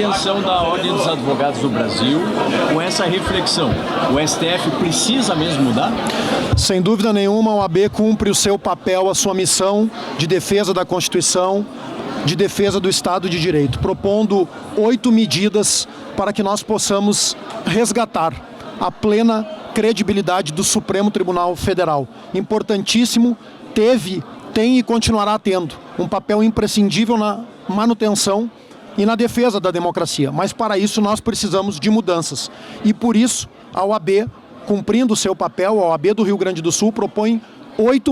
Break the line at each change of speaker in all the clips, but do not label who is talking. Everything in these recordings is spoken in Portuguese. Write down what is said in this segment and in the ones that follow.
atenção da Ordem dos Advogados do Brasil com essa reflexão. O STF precisa mesmo mudar?
Sem dúvida nenhuma, a OAB cumpre o seu papel, a sua missão de defesa da Constituição, de defesa do Estado de Direito, propondo 8 medidas para que nós possamos resgatar a plena credibilidade do Supremo Tribunal Federal. Importantíssimo, tem e continuará tendo um papel imprescindível na manutenção e na defesa da democracia. Mas para isso nós precisamos de mudanças. E por isso a OAB, cumprindo o seu papel, a OAB do Rio Grande do Sul propõe 8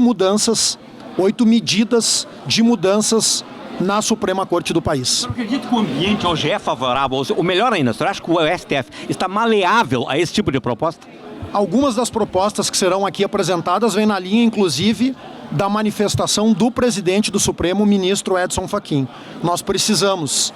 medidas de mudanças na Suprema Corte do país.
Eu acredito que o ambiente hoje é favorável, ou melhor ainda, você acha que o STF está maleável a esse tipo de proposta?
Algumas das propostas que serão aqui apresentadas vêm na linha, inclusive, da manifestação do presidente do Supremo, o ministro Edson Fachin. Nós precisamos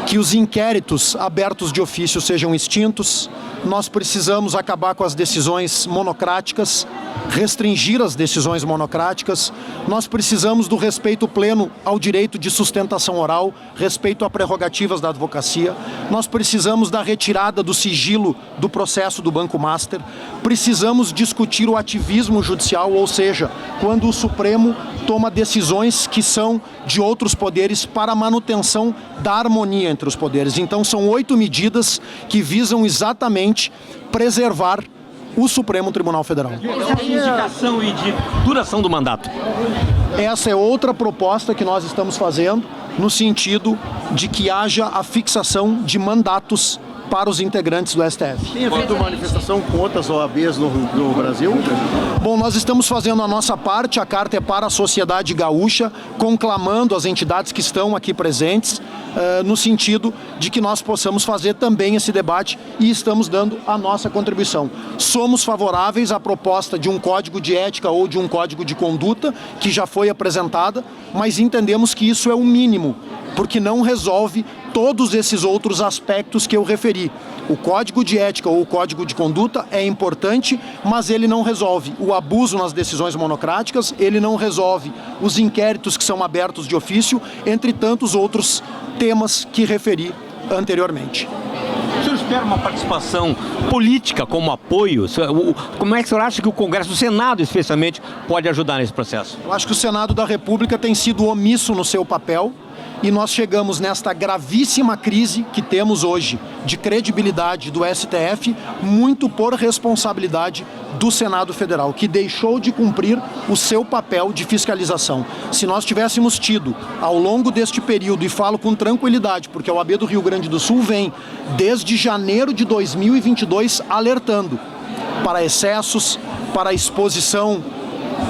que os inquéritos abertos de ofício sejam extintos, nós precisamos acabar com as decisões monocráticas, restringir as decisões monocráticas, nós precisamos do respeito pleno ao direito de sustentação oral, respeito a prerrogativas da advocacia, nós precisamos da retirada do sigilo do processo do Banco Master, precisamos discutir o ativismo judicial, ou seja, quando o Supremo toma decisões que são de outros poderes para a manutenção da harmonia entre os poderes. Então são 8 medidas que visam exatamente preservar o Supremo Tribunal Federal.
De indicação e de duração do mandato.
Essa é outra proposta que nós estamos fazendo no sentido de que haja a fixação de mandatos para os integrantes do STF.
Tem havido manifestação com outras OABs no Brasil?
Bom, nós estamos fazendo a nossa parte, a carta é para a sociedade gaúcha, conclamando as entidades que estão aqui presentes, no sentido de que nós possamos fazer também esse debate e estamos dando a nossa contribuição. Somos favoráveis à proposta de um código de ética ou de um código de conduta, que já foi apresentada, mas entendemos que isso é o mínimo, porque não resolve todos esses outros aspectos que eu referi. O código de ética ou o código de conduta é importante, mas ele não resolve o abuso nas decisões monocráticas, ele não resolve os inquéritos que são abertos de ofício, entre tantos outros temas que referi anteriormente.
O senhor espera uma participação política como apoio? Como é que o senhor acha que o Congresso, o Senado especialmente, pode ajudar nesse processo?
Eu acho que o Senado da República tem sido omisso no seu papel, e nós chegamos nesta gravíssima crise que temos hoje de credibilidade do STF, muito por responsabilidade do Senado Federal, que deixou de cumprir o seu papel de fiscalização. Se nós tivéssemos tido, ao longo deste período, e falo com tranquilidade, porque a OAB do Rio Grande do Sul vem, desde janeiro de 2022, alertando para excessos, para a exposição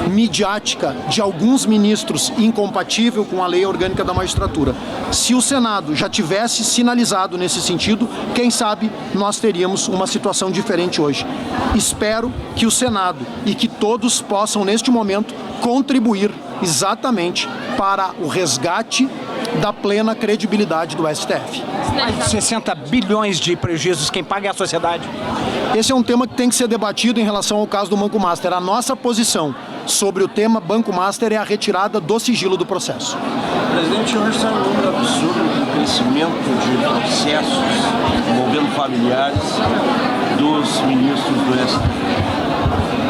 midiática de alguns ministros incompatível com a lei orgânica da magistratura. Se o Senado já tivesse sinalizado nesse sentido, quem sabe nós teríamos uma situação diferente hoje. Espero que o Senado e que todos possam, neste momento, contribuir exatamente para o resgate da plena credibilidade do STF.
Mais de 60 bilhões de prejuízos, quem paga é a sociedade.
Esse é um tema que tem que ser debatido em relação ao caso do Banco Master. A nossa posição sobre o tema Banco Master é a retirada do sigilo do processo.
Presidente, hoje está um número absurdo do crescimento de processos envolvendo familiares dos ministros do STF.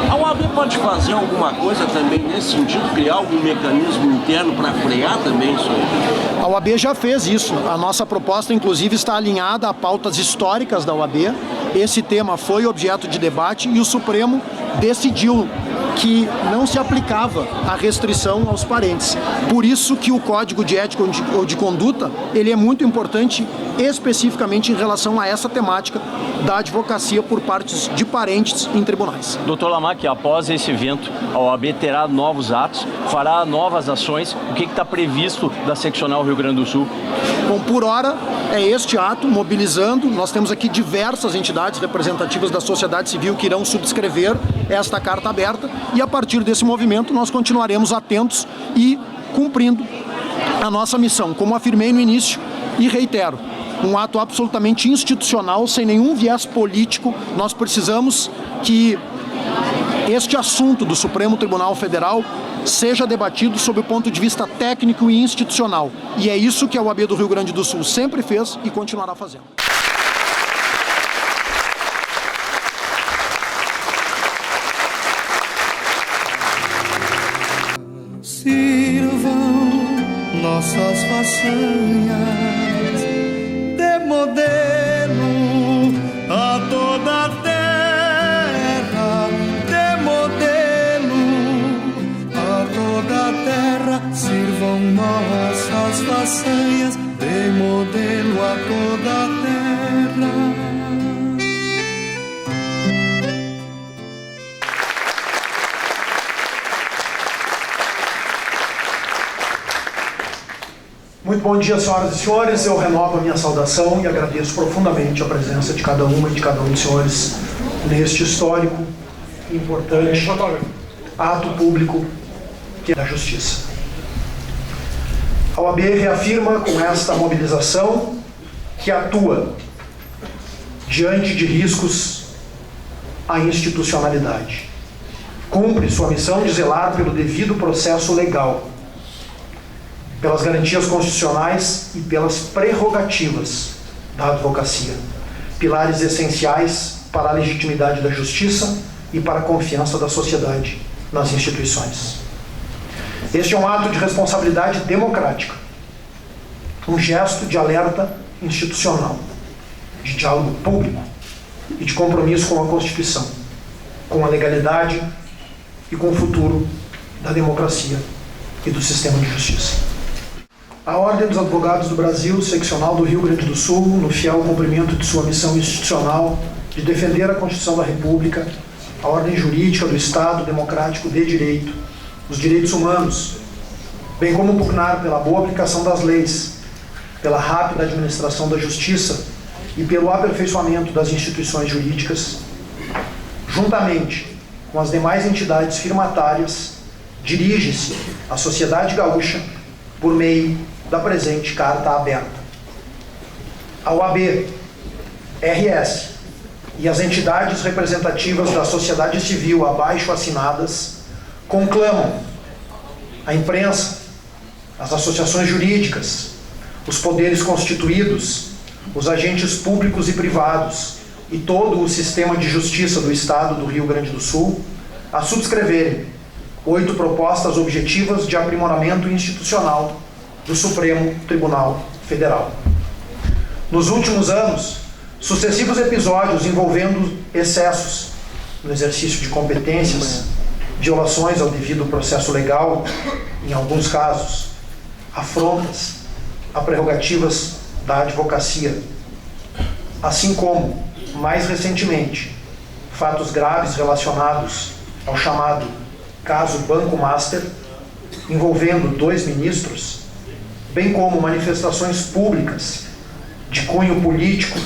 A OAB pode fazer alguma coisa também nesse sentido, criar algum mecanismo interno para frear também isso aí?
A OAB já fez isso. A nossa proposta, inclusive, está alinhada a pautas históricas da OAB. Esse tema foi objeto de debate e o Supremo decidiu que não se aplicava a restrição aos parentes. Por isso que o Código de Ética ou de Conduta, ele é muito importante especificamente em relação a essa temática da advocacia por parte de parentes em tribunais.
Doutor Lamac, após esse evento, a OAB terá novos atos, fará novas ações. O que está previsto da Seccional Rio Grande do Sul?
Bom, por hora é este ato, mobilizando. Nós temos aqui diversas entidades representativas da sociedade civil que irão subscrever esta carta aberta e a partir desse movimento nós continuaremos atentos e cumprindo a nossa missão, como afirmei no início e reitero. Um ato absolutamente institucional, sem nenhum viés político. Nós precisamos que este assunto do Supremo Tribunal Federal seja debatido sob o ponto de vista técnico e institucional. E é isso que a OAB do Rio Grande do Sul sempre fez e continuará fazendo.
Sirvam nossas façanhas de modelo a toda a terra, de modelo a toda a terra. Sirvam nossas façanhas de modelo a toda a terra.
Muito bom dia, senhoras e senhores. Eu renovo a minha saudação e agradeço profundamente a presença de cada uma e de cada um dos senhores neste histórico e importante ato público que é da Justiça. A OAB reafirma com esta mobilização que atua diante de riscos à institucionalidade. Cumpre sua missão de zelar pelo devido processo legal, pelas garantias constitucionais e pelas prerrogativas da advocacia, pilares essenciais para a legitimidade da justiça e para a confiança da sociedade nas instituições. Este é um ato de responsabilidade democrática, um gesto de alerta institucional, de diálogo público e de compromisso com a Constituição, com a legalidade e com o futuro da democracia e do sistema de justiça. A Ordem dos Advogados do Brasil, seccional do Rio Grande do Sul, no fiel cumprimento de sua missão institucional de defender a Constituição da República, a ordem jurídica do Estado democrático de direito, os direitos humanos, bem como pugnar pela boa aplicação das leis, pela rápida administração da justiça e pelo aperfeiçoamento das instituições jurídicas, juntamente com as demais entidades firmatárias, dirige-se à sociedade gaúcha por meio da presente carta aberta. A OAB, RS e as entidades representativas da sociedade civil abaixo assinadas conclamam a imprensa, as associações jurídicas, os poderes constituídos, os agentes públicos e privados e todo o sistema de justiça do Estado do Rio Grande do Sul a subscreverem 8 propostas objetivas de aprimoramento institucional do Supremo Tribunal Federal. Nos últimos anos, sucessivos episódios envolvendo excessos no exercício de competências, violações ao devido processo legal, em alguns casos, afrontas a prerrogativas da advocacia, assim como, mais recentemente, fatos graves relacionados ao chamado caso Banco Master, envolvendo 2 ministros, bem como manifestações públicas de cunho político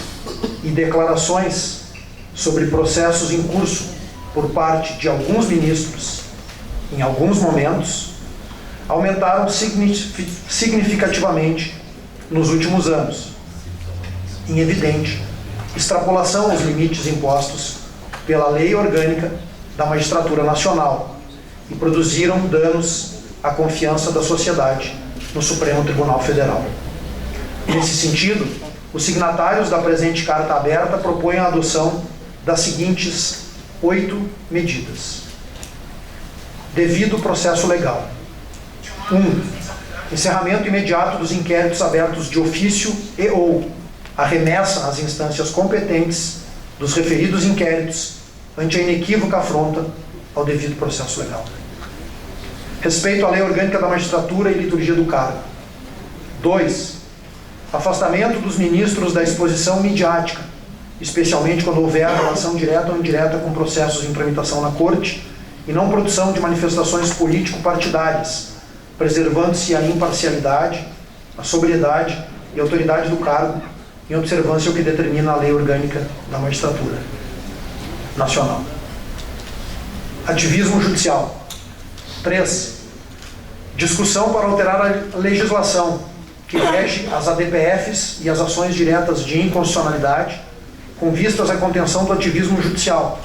e declarações sobre processos em curso por parte de alguns ministros, em alguns momentos, aumentaram significativamente nos últimos anos, em evidente extrapolação aos limites impostos pela Lei Orgânica da Magistratura Nacional e produziram danos à confiança da sociedade no Supremo Tribunal Federal. Nesse sentido, os signatários da presente carta aberta propõem a adoção das seguintes 8 medidas. Devido processo legal. 1. Encerramento imediato dos inquéritos abertos de ofício e ou a remessa às instâncias competentes dos referidos inquéritos ante a inequívoca afronta ao devido processo legal. Respeito à Lei Orgânica da Magistratura e Liturgia do Cargo. 2. Afastamento dos ministros da exposição midiática, especialmente quando houver relação direta ou indireta com processos em tramitação na Corte, e não produção de manifestações político-partidárias, preservando-se a imparcialidade, a sobriedade e a autoridade do cargo, em observância ao que determina a Lei Orgânica da Magistratura Nacional. Ativismo judicial. 3. Discussão para alterar a legislação que rege as ADPFs e as ações diretas de inconstitucionalidade com vistas à contenção do ativismo judicial,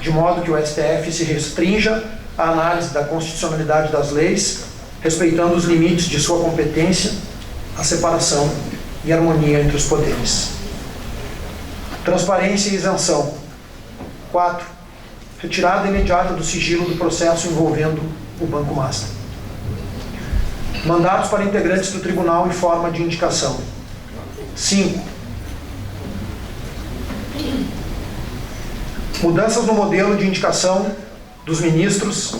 de modo que o STF se restrinja a análise da constitucionalidade das leis, respeitando os limites de sua competência, a separação e harmonia entre os poderes. Transparência e isenção. 4. Retirada imediata do sigilo do processo envolvendo o Banco Master. Mandatos para integrantes do tribunal e forma de indicação. 5. Mudanças no modelo de indicação dos ministros,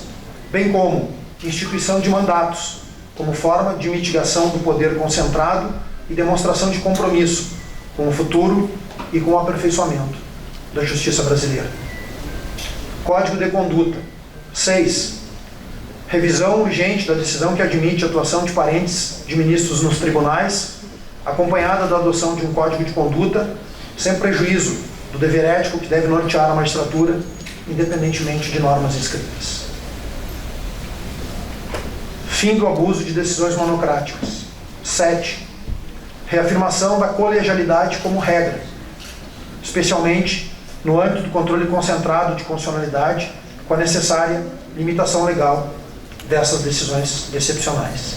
bem como instituição de mandatos, como forma de mitigação do poder concentrado e demonstração de compromisso com o futuro e com o aperfeiçoamento da justiça brasileira. Código de conduta. 6. Revisão urgente da decisão que admite a atuação de parentes de ministros nos tribunais, acompanhada da adoção de um código de conduta, sem prejuízo do dever ético que deve nortear a magistratura, independentemente de normas escritas. Fim do abuso de decisões monocráticas. 7. Reafirmação da colegialidade como regra, especialmente no âmbito do controle concentrado de constitucionalidade, com a necessária limitação legal dessas decisões excepcionais.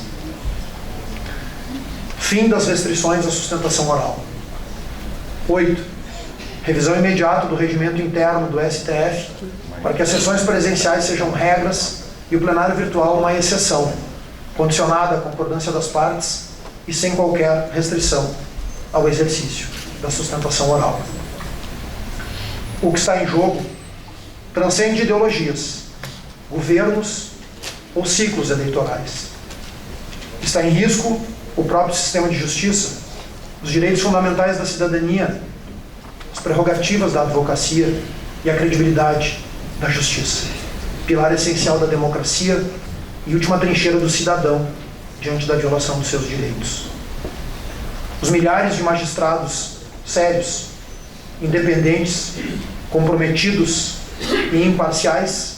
Fim das restrições à sustentação oral. 8. Revisão imediata do regimento interno do STF para que as sessões presenciais sejam regras e o plenário virtual uma exceção, condicionada à concordância das partes e sem qualquer restrição ao exercício da sustentação oral. O que está em jogo transcende ideologias, governos ou ciclos eleitorais. Está em risco o próprio sistema de justiça, os direitos fundamentais da cidadania, as prerrogativas da advocacia e a credibilidade da justiça, pilar essencial da democracia e última trincheira do cidadão diante da violação dos seus direitos. Os milhares de magistrados sérios, independentes, comprometidos e imparciais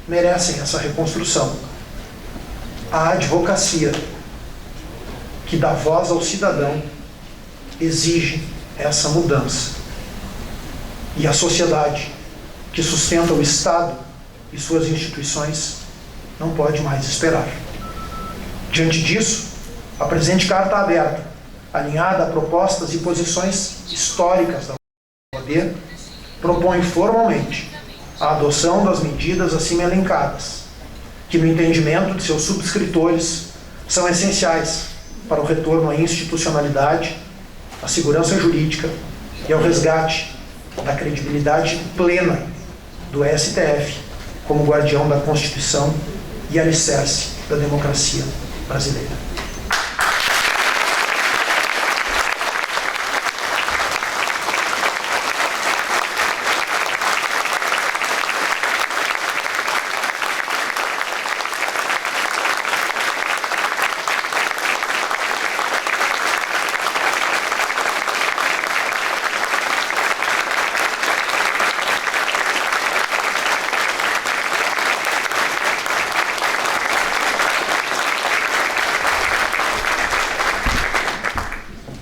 merecem essa reconstrução. A advocacia, que dá voz ao cidadão, exige essa mudança. E a sociedade, que sustenta o Estado e suas instituições, não pode mais esperar. Diante disso, a presente carta aberta, alinhada a propostas e posições históricas da OAB, propõe formalmente a adoção das medidas acima elencadas, que no entendimento de seus subscritores são essenciais para o retorno à institucionalidade, à segurança jurídica e ao resgate da credibilidade plena do STF como guardião da Constituição e alicerce da democracia brasileira.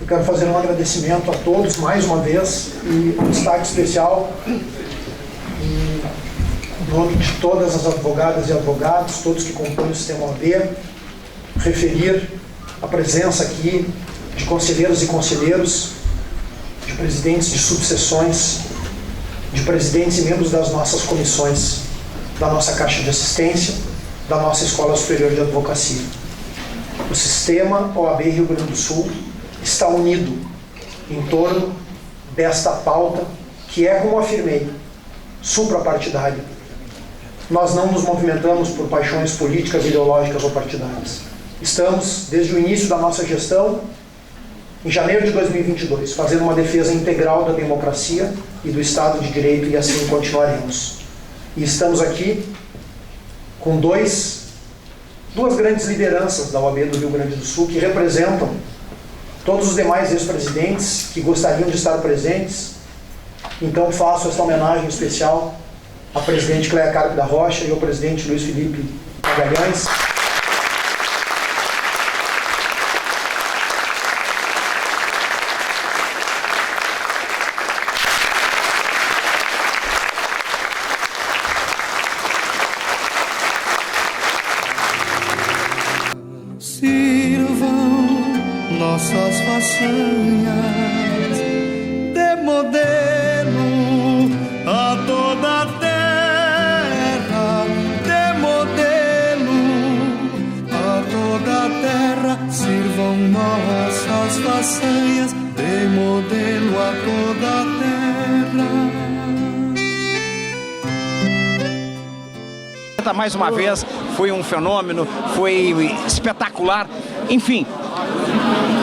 Quero fazer um agradecimento a todos mais uma vez e um destaque especial em nome de todas as advogadas e advogados, todos que compõem o sistema OAB, referir a presença aqui de conselheiros e conselheiros, de presidentes de subseções, de presidentes e membros das nossas comissões, da nossa Caixa de Assistência, da nossa Escola Superior de Advocacia. O sistema OAB Rio Grande do Sul está unido em torno desta pauta que é, como afirmei, suprapartidária. Nós não nos movimentamos por paixões políticas, ideológicas ou partidárias. Estamos, desde o início da nossa gestão, em janeiro de 2022, fazendo uma defesa integral da democracia e do Estado de Direito, e assim continuaremos. E estamos aqui com duas grandes lideranças da OAB do Rio Grande do Sul que representam todos os demais ex-presidentes que gostariam de estar presentes. Então faço esta homenagem especial à presidente Cléia Carpe da Rocha e ao presidente Luiz Felipe Magalhães.
nossas façanhas, de modelo a toda a terra.
Mais uma vez, foi um fenômeno, foi espetacular, enfim.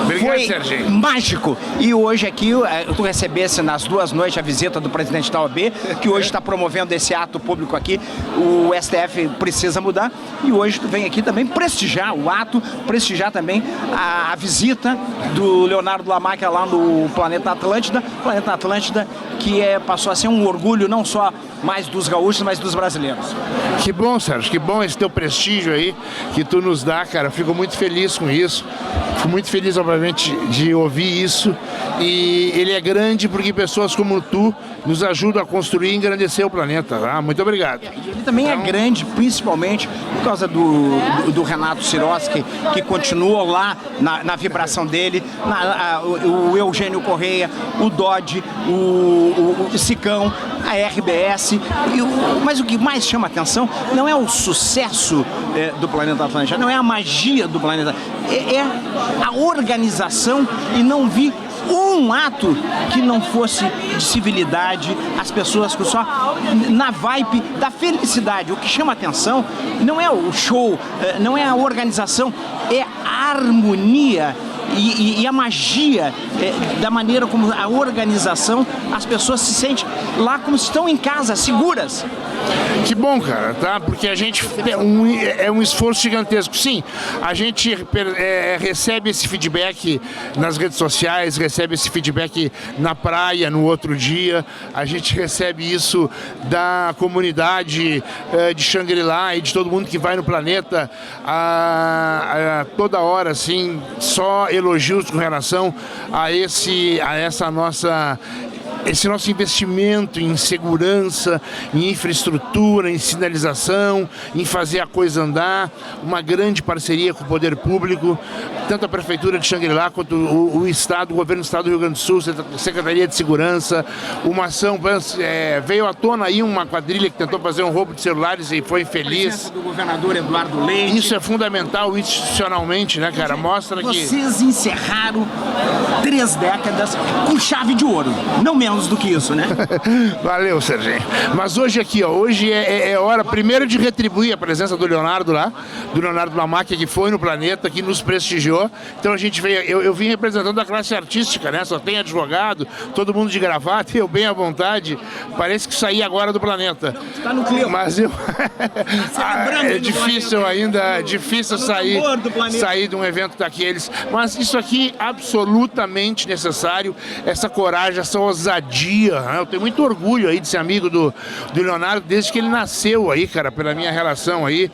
Obrigado,
Foi
Serginho.
mágico. E hoje aqui, tu recebesse nas 2 noites a visita do presidente da OAB, que hoje está promovendo esse ato público aqui. O STF precisa mudar. E hoje tu vem aqui também prestigiar o ato, prestigiar também a visita do Leonardo Lamarck lá no Planeta Atlântida. Planeta Atlântida que passou a ser um orgulho não só mais dos gaúchos, mas dos brasileiros.
Que bom, Sérgio, que bom esse teu prestígio aí que tu nos dá, cara. Fico muito feliz com isso. Fico muito feliz, obviamente, de ouvir isso. E ele é grande porque pessoas como tu nos ajudam a construir e engrandecer o planeta. Tá? Muito obrigado.
Ele também é grande, principalmente por causa do Renato Sirotsky, que continuou lá na vibração dele, o Eugênio Correia, o Dodge, o Sicão, a RBS. Mas o que mais chama atenção não é o sucesso do Planeta Atlântida, não é a magia do planeta, é a organização, e não vi um ato que não fosse de civilidade, as pessoas que só na vibe da felicidade. O que chama atenção não é o show, não é a organização, é a harmonia e a magia da maneira como a organização, as pessoas se sentem lá como se estão em casa, seguras.
Que bom, cara, tá? Porque a gente é um esforço gigantesco. Sim, a gente recebe esse feedback nas redes sociais, recebe esse feedback na praia no outro dia, a gente recebe isso da comunidade de Xangri-Lá e de todo mundo que vai no planeta toda hora, assim, só elogios com relação a esse nosso investimento em segurança, em infraestrutura, em sinalização, em fazer a coisa andar, uma grande parceria com o poder público, tanto a Prefeitura de Xangri-Lá quanto o Estado, o Governo do Estado do Rio Grande do Sul, a Secretaria de Segurança, uma ação, veio à tona aí uma quadrilha que tentou fazer um roubo de celulares e foi infeliz.
Do governador Eduardo Leite.
Isso é fundamental institucionalmente, né, cara? Mostra que...
Vocês encerraram 3 décadas com chave de ouro, não menos do que isso, né?
Valeu, Serginho. Mas hoje aqui, ó, hoje é hora primeiro de retribuir a presença do Leonardo lá, do Leonardo Lamarck, que foi no planeta, que nos prestigiou. Então a gente veio, eu vim representando a classe artística, né? Só tem advogado, todo mundo de gravata, eu bem à vontade. Parece que saí agora do planeta.
Está no clima.
Mas eu... é difícil ainda, difícil sair de um evento daqueles. Mas isso aqui é absolutamente necessário, essa coragem, essa ousadia. Eu tenho muito orgulho aí de ser amigo do Leonardo desde que ele nasceu aí, cara, pela minha relação aí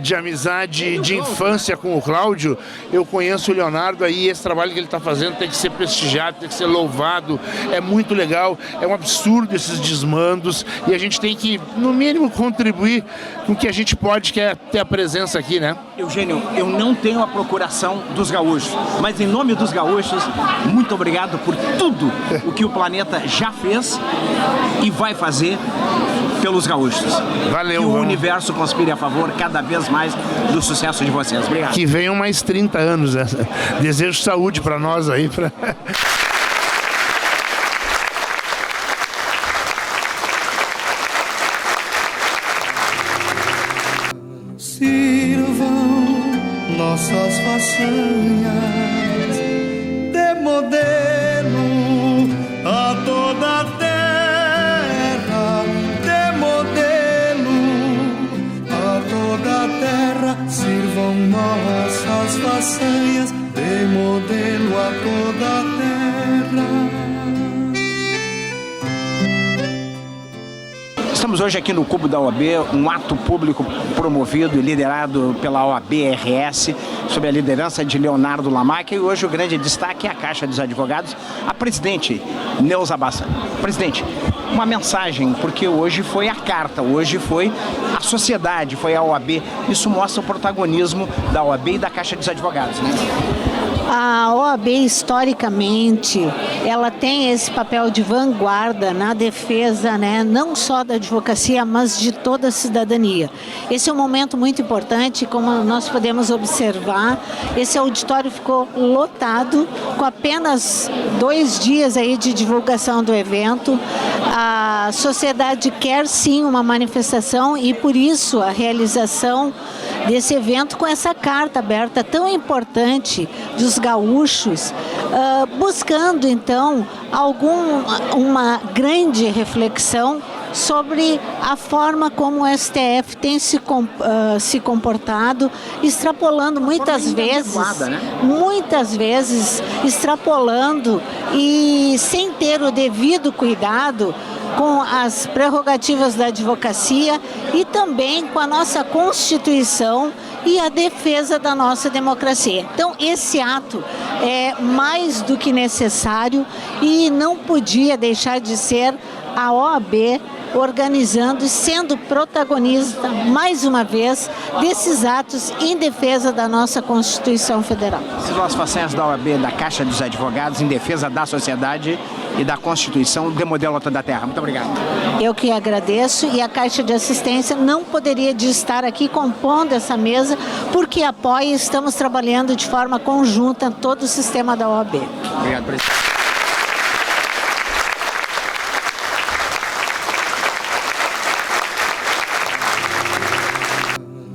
de amizade de infância com o Cláudio. Eu conheço o Leonardo aí, esse trabalho que ele está fazendo tem que ser prestigiado, tem que ser louvado, é muito legal, é um absurdo esses desmandos e a gente tem que, no mínimo, contribuir com o que a gente pode, que é ter a presença aqui, né?
Eugênio, eu não tenho a procuração dos gaúchos, mas em nome dos gaúchos, muito obrigado por tudo o que o planeta já fez e vai fazer pelos gaúchos.
Valeu.
Que o universo conspire a favor cada vez mais do sucesso de vocês. Obrigado.
Que venham mais 30 anos, né? Desejo saúde para nós aí.
Sirvam nossas façanhas de modelo a toda a terra, de modelo a toda a terra. Sirvam nossas façanhas de modelo a toda a terra.
Estamos hoje aqui no Cubo da OAB, um ato público promovido e liderado pela OAB-RS, sob a liderança de Leonardo Lamarck, e hoje o grande destaque é a Caixa dos Advogados, a presidente Neuza Bassa. Presidente, uma mensagem, porque hoje foi a carta, hoje foi a sociedade, foi a OAB, isso mostra o protagonismo da OAB e da Caixa dos Advogados, né?
A OAB, historicamente, ela tem esse papel de vanguarda na defesa, né, não só da advocacia, mas de toda a cidadania. Esse é um momento muito importante, como nós podemos observar, esse auditório ficou lotado, com apenas 2 dias aí de divulgação do evento. A sociedade quer sim uma manifestação e por isso a realização desse evento com essa carta aberta tão importante dos gaúchos, buscando então uma grande reflexão sobre a forma como o STF tem se comportado, extrapolando muitas vezes extrapolando e sem ter o devido cuidado com as prerrogativas da advocacia e também com a nossa Constituição e a defesa da nossa democracia. Então, esse ato é mais do que necessário e não podia deixar de ser a OAB organizando e sendo protagonista, mais uma vez, desses atos em defesa da nossa Constituição Federal.
As façanhas da OAB, da Caixa dos Advogados, em defesa da sociedade e da Constituição, de modelo toda a terra. Muito obrigado.
Eu que agradeço, e a Caixa de Assistência não poderia de estar aqui compondo essa mesa, porque apoia e estamos trabalhando de forma conjunta todo o sistema da OAB.
Obrigado, presidente.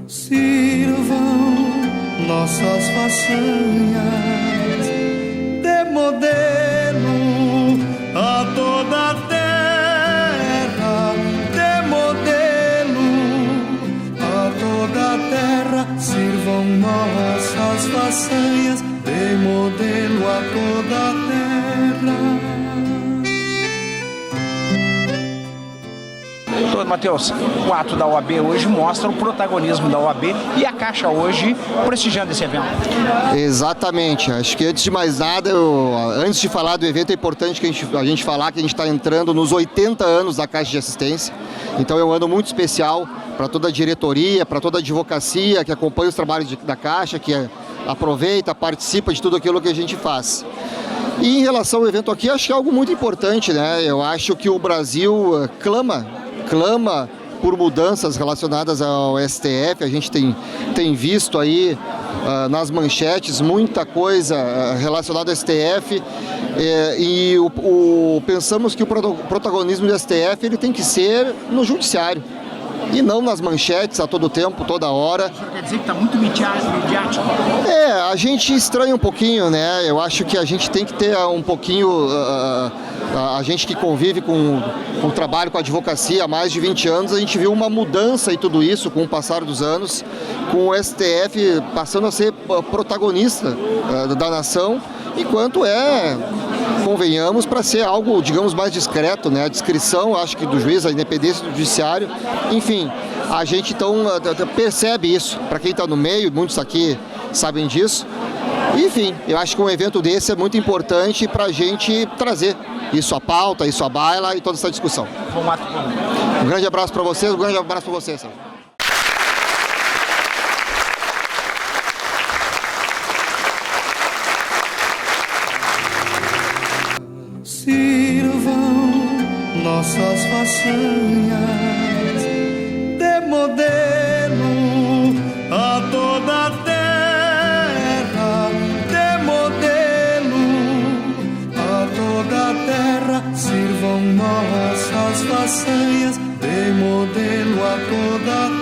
Sirvam nossas façanhas de modelo a toda a terra, de modelo a toda a terra. Sirvam nossas façanhas de modelo a toda a terra.
Matheus, o ato da OAB hoje mostra o protagonismo da OAB e a Caixa hoje prestigiando esse evento.
Exatamente. Acho que antes de mais nada, antes de falar do evento, é importante que a gente falar que a gente está entrando nos 80 anos da Caixa de Assistência. Então é um ano muito especial para toda a diretoria, para toda a advocacia que acompanha os trabalhos da Caixa, que aproveita, participa de tudo aquilo que a gente faz. E em relação ao evento aqui, acho que é algo muito importante, né? Eu acho que o Brasil clama por mudanças relacionadas ao STF. A gente tem visto aí nas manchetes muita coisa relacionada ao STF e pensamos que o protagonismo do STF ele tem que ser no judiciário e não nas manchetes a todo tempo, toda hora.
O senhor quer dizer que está muito midiático?
A gente estranha um pouquinho, né? Eu acho que a gente tem que ter um pouquinho... A gente que convive com o trabalho com a advocacia há mais de 20 anos, a gente viu uma mudança em tudo isso com o passar dos anos, com o STF passando a ser protagonista da nação, enquanto convenhamos, para ser algo, digamos, mais discreto, né? A discrição, acho que do juiz, a independência do judiciário, enfim, a gente então percebe isso. Para quem está no meio, muitos aqui sabem disso. Enfim, eu acho que um evento desse é muito importante para a gente trazer isso à pauta, isso à baila e toda essa discussão. Um grande abraço para vocês, um grande abraço para vocês.
Sirvam nossas façanhas de modelo a toda a terra, de modelo a toda a terra. Sirvam nossas façanhas de modelo a toda a terra.